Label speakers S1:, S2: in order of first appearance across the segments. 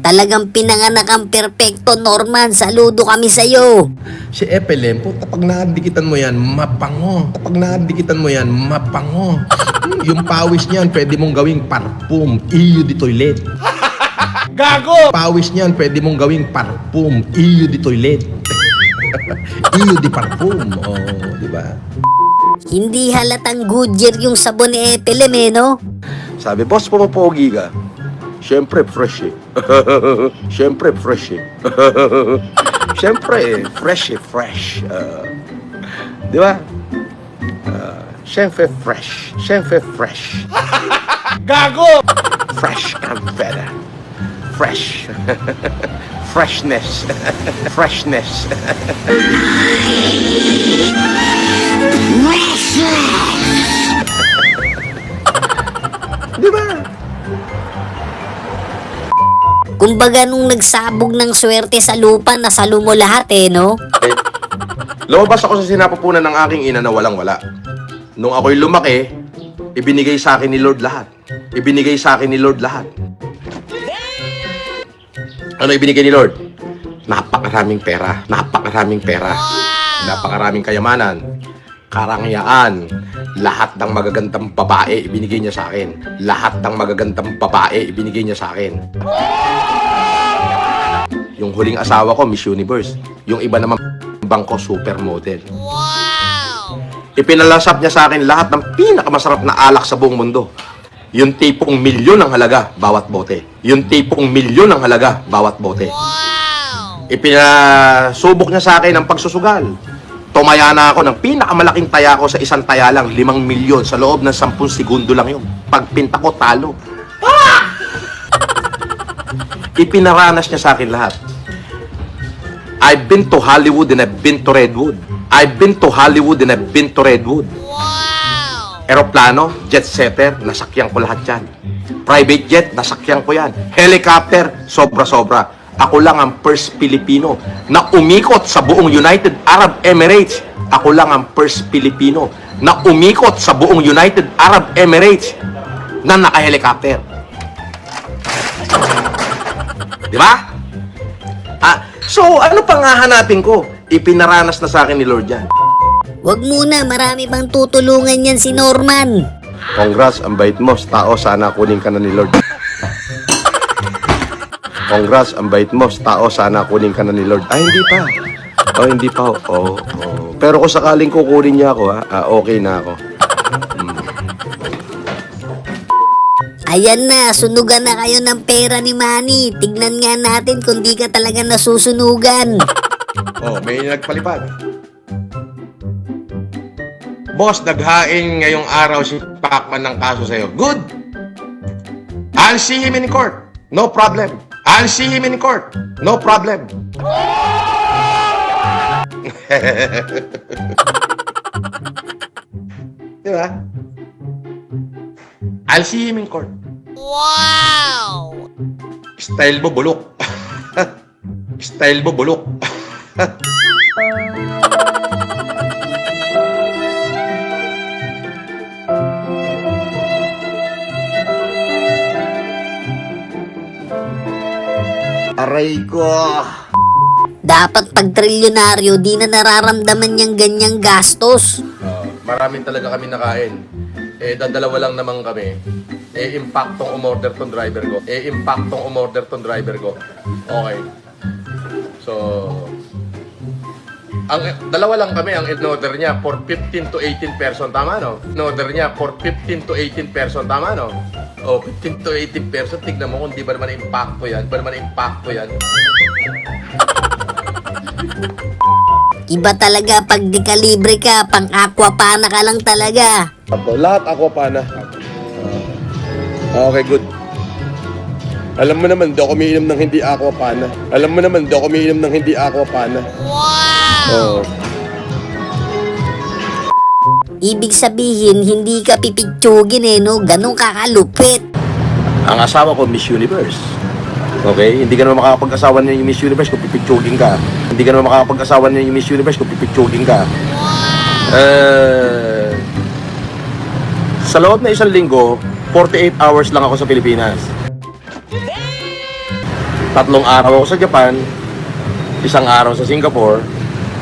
S1: Talagang pinanganak ang perpekto, Norman. Saludo kami sa'yo.
S2: Si Epelem, puta, pag nadikitan mo yan, mapango. Pag nadikitan mo yan, mapango. Yung pawis niyan, pwede mong gawing parfum. Iyo di toilet.
S3: Gago!
S2: Pawis niyan, pwede mong gawing parfum. Iyo di toilet. Iyo di parfum. Oh, di ba?
S1: Hindi halatang Goodyear yung sabon ni Epelem no?
S4: Sabi, boss, pumapogi ka. Siyempre, fresh eh. Siyempre, fresh eh. Siyempre, fresh eh, fresh. Di ba? Siyempre, fresh. Siyempre, fresh.
S3: Gago!
S4: Fresh and better. Fresh. Freshness. Freshness. Di ba?
S1: Kumbaga nung nagsabog ng swerte sa lupa, nasalo mo lahat no?
S4: Lumabas ako sa sinapupunan ng aking ina na walang-wala. Nung ako'y lumaki, ibinigay sa akin ni Lord lahat. Ibinigay sa akin ni Lord lahat. Ano ibinigay ni Lord? Napakaraming pera. Napakaraming pera. Napakaraming kayamanan. Karangyaan. Lahat ng magagandang babae ibinigay niya sa akin. Lahat ng magagandang babae ibinigay niya sa akin. Yung huling asawa ko, Miss Universe. Yung iba naman, bangko, supermodel. Wow! Ipinalasap niya sa akin lahat ng pinakamasarap na alak sa buong mundo. Yung tipong milyon ang halaga, bawat bote. Yung tipong milyon ang halaga, bawat bote. Wow! Ipinasubok niya sa akin ang pagsusugal. Tumaya na ako ng pinakamalaking taya ko sa isang taya lang, 5 milyon. Sa loob ng 10 segundo lang yun. Pagpinta ko, talo. Ipinaranas niya sa akin lahat. I've been to Hollywood and I've been to Redwood. I've been to Hollywood and I've been to Redwood. Wow! Aeroplano, jet setter, nasakyan ko lahat yan. Private jet, nasakyan ko yan. Helicopter, sobra-sobra. Ako lang ang first Pilipino na umikot sa buong United Arab Emirates. Ako lang ang first Pilipino na umikot sa buong United Arab Emirates na naka-helicopter. Di ba? So, ano pang hahanapin ko? Ipinaranas na sa akin ni Lord yan.
S1: Wag muna, marami bang tutulungan yan si Norman.
S4: Congrats, ang bait mo. Tao, sana kunin ka na ni Lord. Congrats, ang bait mo. Tao, sana kunin ka na ni Lord. Hindi pa. Hindi pa. Pero kung sakaling kukunin niya ako, okay na ako.
S1: Ayan na, sunugan na kayo ng pera ni Manny. Tignan nga natin kung di ka talaga nasusunugan.
S4: May nagpalipad. Boss, naghain ngayong araw si Pacman ng kaso sa'yo. Good! I'll see him in court. No problem. I'll see him in court. No problem. Diba? I'll see him in court.
S1: Wow!
S4: Style mo bulok. Style mo bulok. Aray ko.
S1: Dapat pag trilyonaryo, di na nararamdaman niyang ganyang gastos.
S4: Maraming talaga kami nakain. Dadalawa lang naman kami. Impaktong umorder tong driver ko. Impaktong umorder tong driver ko. Okay. So, ang dalawa lang kami ang in-order niya for 15 to 18 person. Tama, no? In-order niya for 15 to 18 person. Tama, no? 15 to 18 person. Tignan mo kung di ba naman impacto yan. Di ba naman impacto yan?
S1: Iba talaga pag di ka libre ka, pang aquapana ka lang talaga.
S4: Lahat ako pana. Okay, good. Alam mo naman, di ako umiinom ng hindi aquapana. Alam mo naman, di ako umiinom ng hindi aquapana. Wow!
S1: Ibig sabihin, hindi ka pipitsugin no? Ganun kakalupit.
S4: Ang asawa ko, Miss Universe. Okay? Hindi ka naman makakapag-asawa niya yung Miss Universe kung pipitsugin ka. Hindi ka naman makakapag-asawa niya yung Miss Universe kung pipitsugin ka. Sa loob na isang linggo, 48 hours lang ako sa Pilipinas. 3 araw ako sa Japan, 1 araw sa Singapore,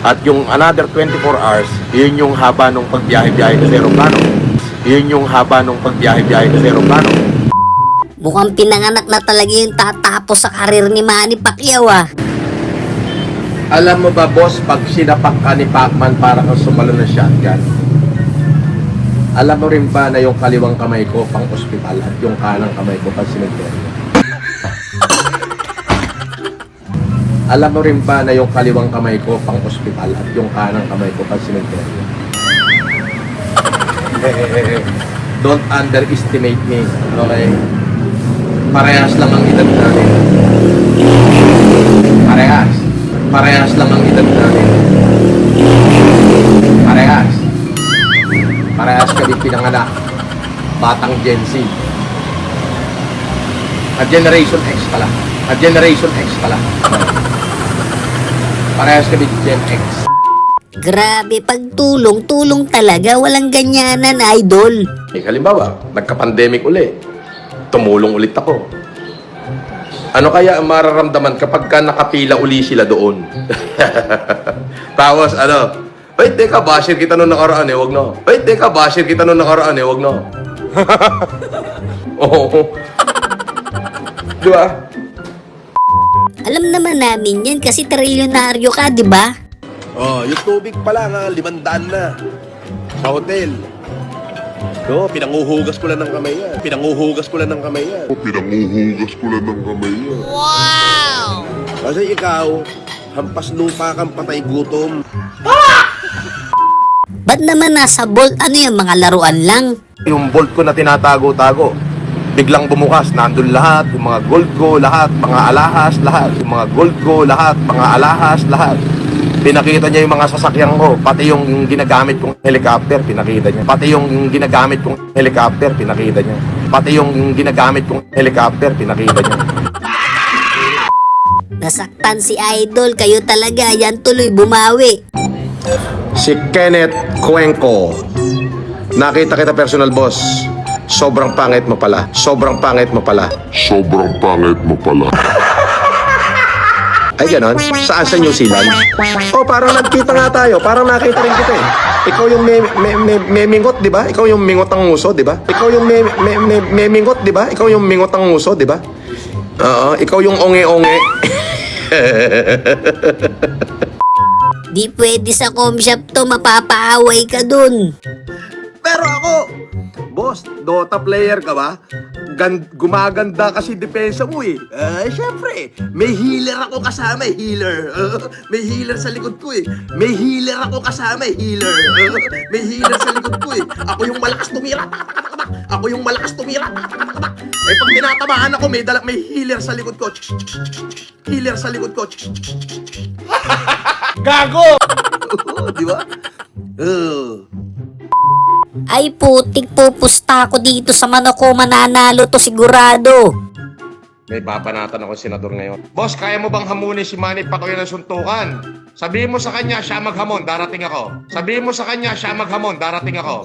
S4: at yung another 24 hours, yun yung haba nung pagbiyahe-biyahe ko sa aeroplano. Yun yung haba nung pagbiyahe-biyahe ko sa aeroplano.
S1: Mukhang pinanganak na talaga yung tatapos sa karir ni Manny Pacquiao ah.
S4: Alam mo ba, boss, pag sinapak ka ni Pacman para kang sumalo ng shotgun, alam mo rin ba na yung kaliwang kamay ko pang ospital at yung kanang kamay ko pang simenteryo? Alam mo rin ba na yung kaliwang kamay ko pang ospital at yung kanang kamay ko pang simenteryo? Don't underestimate me, okay? Parehas lang ang edad namin. Parehas lang ang edad namin. Parehas kami pinanganak. Batang Gen Z. Generation X pala. Parehas kami Gen X.
S1: Grabe, pagtulong talaga, walang ganyanan, idol.
S4: Halimbawa, nagka-pandemic uli. Tumulong ulit ako. Ano kaya ang mararamdaman kapag ka nakapila uli sila doon? Tapos wait, teka, basher kita nung nakaraan wag na. Wag na. Oo. Di ba?
S1: Alam naman namin yan kasi trilyonaryo ka, di ba?
S2: Oh, yung tubig pa lang 500 na. Sa hotel. No, pinanguhugas ko lang ng kamay yan. Wow! Kasi ikaw, hampas lupa kang patay gutom.
S1: Ba't naman nasa Bolt? Ano yung mga laruan lang?
S4: Yung bolt ko na tinatago-tago, biglang bumukas, nandun lahat, yung mga gold ko, lahat, mga alahas, lahat. Yung mga gold ko, lahat, mga alahas, lahat. Pinakita niya yung mga sasakyan ko, pati yung ginagamit kong helicopter, pinakita niya. Pati yung ginagamit kong helicopter, pinakita niya.
S1: Nasaktan si Idol, kayo talaga, yan tuloy bumawi.
S4: Si Kenneth Cuenco. Nakita kita personal, boss. Sobrang pangit mo pala. Ay, ganon? Saan sa New Zealand? Oh, parang nagkita nga tayo. Parang nakita rin kita eh. Ikaw yung may mingot, di ba? Ikaw yung mingot ang uso, di ba? Oo, ikaw yung onge-onge.
S1: Di pwede sa com shop to, mapapaaway ka dun.
S4: Pero ako, boss, Dota player ka ba? Gumaganda kasi depensa mo eh. Siyempre, may healer ako kasama eh, healer. May healer sa likod ko eh. May healer sa likod ko eh. Ako yung malakas tumira. Eh pag tinatamaan ako, may healer sa likod ko.
S3: Gago!
S4: Di ba?
S1: Ay putik, pupusta ako dito sa Manoko, mananalo to sigurado.
S4: May babanatan ako senador ngayon. Boss, kaya mo bang hamunin si Manny Pacquiao ng suntukan? Sabihin mo sa kanya, siya maghamon, darating ako.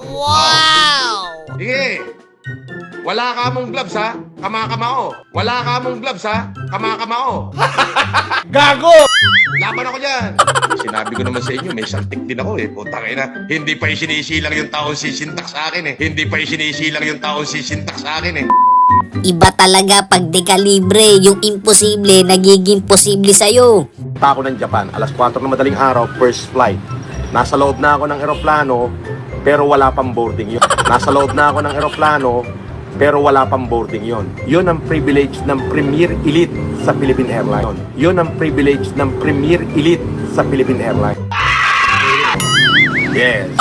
S4: Wow! Sige. Wala ka mong gloves ha, kamakamao.
S3: Gago!
S4: Laban ako dyan. Sinabi ko naman sa inyo, may saltik din ako eh. Putang ina, hindi pa isinisilang yung taong sisintak sa akin eh.
S1: Iba talaga pag dekalibre, yung imposible nagiging posible sa'yo.
S4: Punta ako ng Japan, alas 4 ng madaling araw, first flight. Nasa loob na ako ng eroplano, pero wala pang boarding yun. Yun ang privilege ng Premier Elite sa Philippine Airlines. Yes.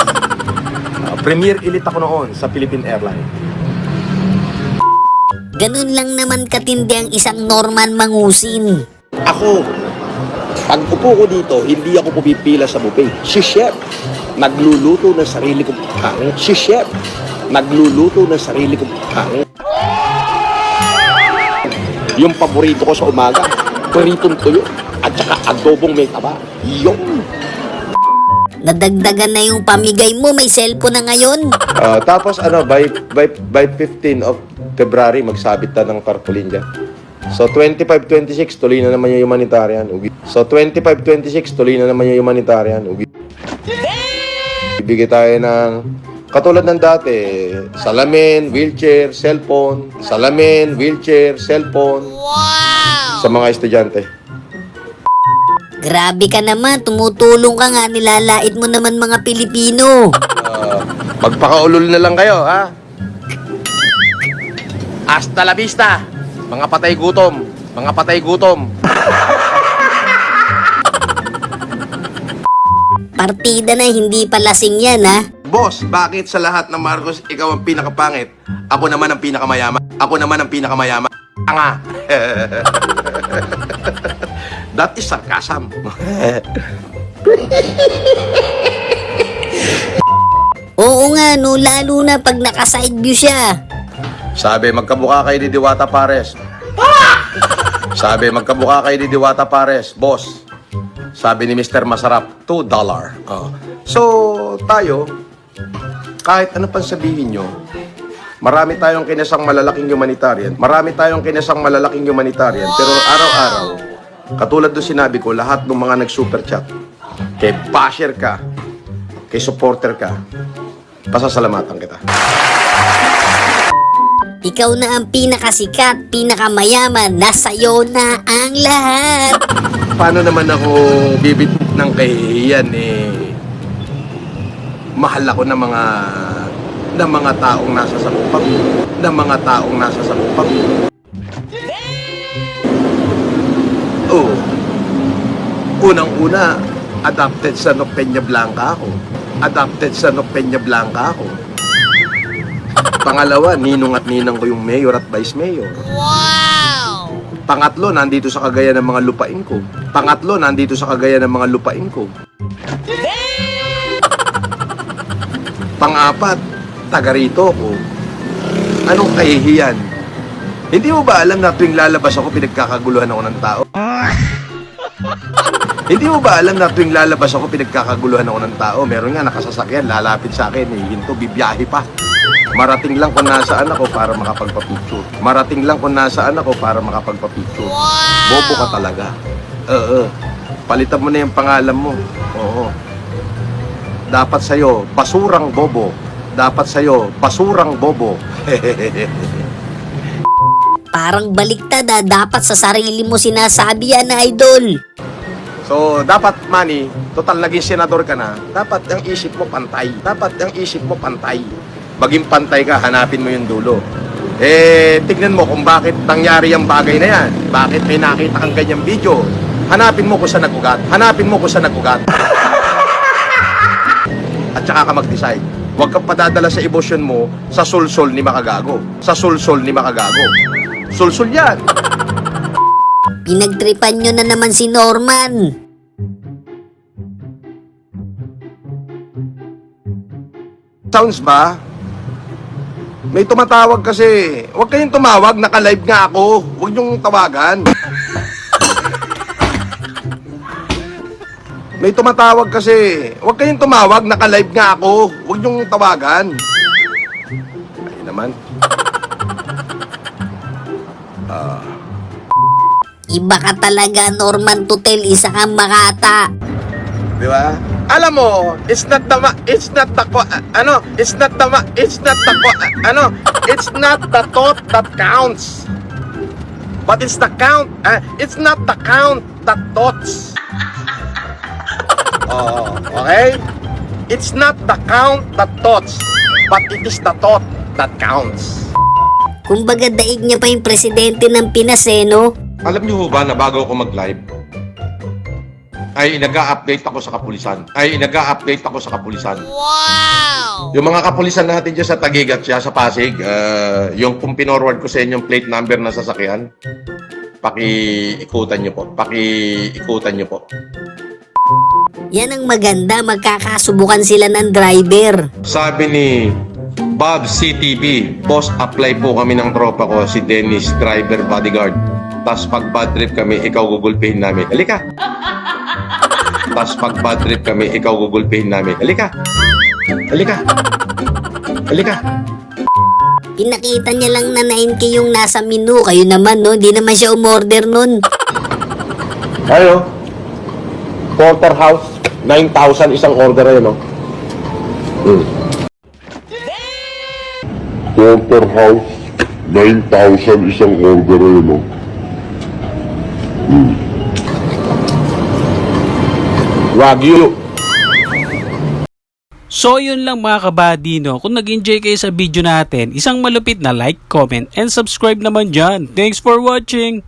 S4: Premier Elite ako noon sa Philippine Airlines.
S1: Ganun lang naman katindi ang isang Norman Mangusin.
S2: Ako, pag upo ko dito, hindi ako pupipila sa buffet. Si chef, nagluluto ng sarili kong pagkain. Yung paborito ko sa umaga, pritong tuyo at saka adobong may taba. Yung
S1: Nadagdagan na yung pamigay mo, may cellphone na ngayon.
S4: Tapos by 15 of February, magsabit na ng tarpaulin dyan.
S5: So 25-26, tuloy na naman yung humanitarian. So 25-26, tuloy na naman yung humanitarian. Bibigay tayo ng katulad ng dati, salamin, wheelchair, cellphone, salamin, wheelchair, cellphone. Sa mga estudyante.
S1: Grabe ka naman, tumutulong ka nga, nilalait mo naman mga Pilipino.
S5: Magpakaulol na lang kayo, ha? Hasta la vista, mga patay gutom, mga patay gutom.
S1: Partida na, hindi pa lasing yan, ha?
S4: Boss, bakit sa lahat ng Marcos ikaw ang pinakapangit? Ako naman ang pinakamayaman. Ako naman ang pinakamayaman. Nga. That is sarcasm.
S1: Oo nga, no, lalo na pag naka-side view siya.
S5: Sabi, magkamukha kayo ni Diwata Pares. Sabi, magkamukha kayo ni Diwata Pares, boss. Sabi ni Mr. Masarap, $2. Oh. So, tayo, kahit ano pang sabihin nyo, marami tayong kinasang malalaking humanitarian. Marami tayong kinasang malalaking humanitarian. Pero araw-araw, katulad doon sinabi ko, lahat ng mga nag-super chat, kay basher ka, kay supporter ka, pasasalamatan kita.
S1: Ikaw na ang pinakasikat, pinakamayaman, nasa'yo na ang lahat.
S4: Paano naman ako bibit ng kahihiyan mahal ako ng mga taong nasa sakupang Oh. Unang-una, adopted sa Peña Blanca ako. Pangalawa, ninong at ninang ko yung mayor at vice mayor. Pangatlo, nandito sa Cagayan ng mga lupain ko. Pang-apat, taga rito ko. Anong kahihiyan? Hindi mo ba alam na tuwing lalabas ako, pinagkakaguluhan ako ng tao? Hindi mo ba alam na tuwing lalabas ako, pinagkakaguluhan ako ng tao? Meron nga nakasasakyan, lalapit sa akin, hinto, bibiyahe pa. Marating lang kung nasaan ako para makapagpa-picture. Bobo ka talaga. Palitan mo na yung pangalan mo. Oo. Dapat sa'yo, basurang bobo.
S1: Parang baliktad, ha? Dapat sa sarili mo sinasabi yan, na idol.
S4: So, dapat, Manny, total naging senador ka na, dapat ang isip mo pantay. Maging pantay ka, hanapin mo yung dulo. Tignan mo kung bakit nangyari yung bagay na yan. Bakit may nakita kang ganyang video. Hanapin mo kung saan nagugat. At saka ka mag-decide. Huwag kang padadala sa emosyon mo sa sulsol ni Makagago. Sulsol yan.
S1: Pinagtripan nyo na naman si Norman.
S4: Sounds ba? May tumatawag kasi. Huwag kayong tumawag, naka-live nga ako. Huwag niyong tawagan. May tumatawag kasi. Huwag kayong tumawag, naka-live nga ako. Huwag niyong tawagan. Ay naman.
S1: Iba ka talaga, Norman Tutel, isa kang makata.
S4: Di ba? Alam mo, it's not the thought that counts. But it's the count. It's not the count that thoughts. Oh, okay? It's not the count that thoughts, but it is the thought that counts.
S1: Kumbaga daig niya pa yung presidente ng Pinas, no?
S2: Alam niyo ho ba na bago ako mag-live, ay nag-a-update ako sa kapulisan. Wow! Yung mga kapulisan natin dyan sa Taguig at sa Pasig, yung kung pinorward ko sa inyo yung plate number na sasakyan, pakiikutan nyo po.
S1: Yan ang maganda, magkakasubukan sila ng driver.
S2: Sabi ni Bob CTV, boss, apply po kami ng tropa ko, si Dennis, driver bodyguard. Tas pag bad trip kami, ikaw gugulpihin namin. Halika!
S1: Pinakita niya lang na 9K yung nasa menu. Kayo naman, no? Hindi naman siya umorder nun.
S5: Ayo. Porterhouse, 9,000 isang order eh, no?
S6: Porterhouse, 9,000 isang order eh, no?
S5: Wagyu.
S7: So yun lang mga kabady, no? Kung nag-enjoy kayo sa video natin, isang malupit na like, comment, and subscribe naman dyan. Thanks for watching!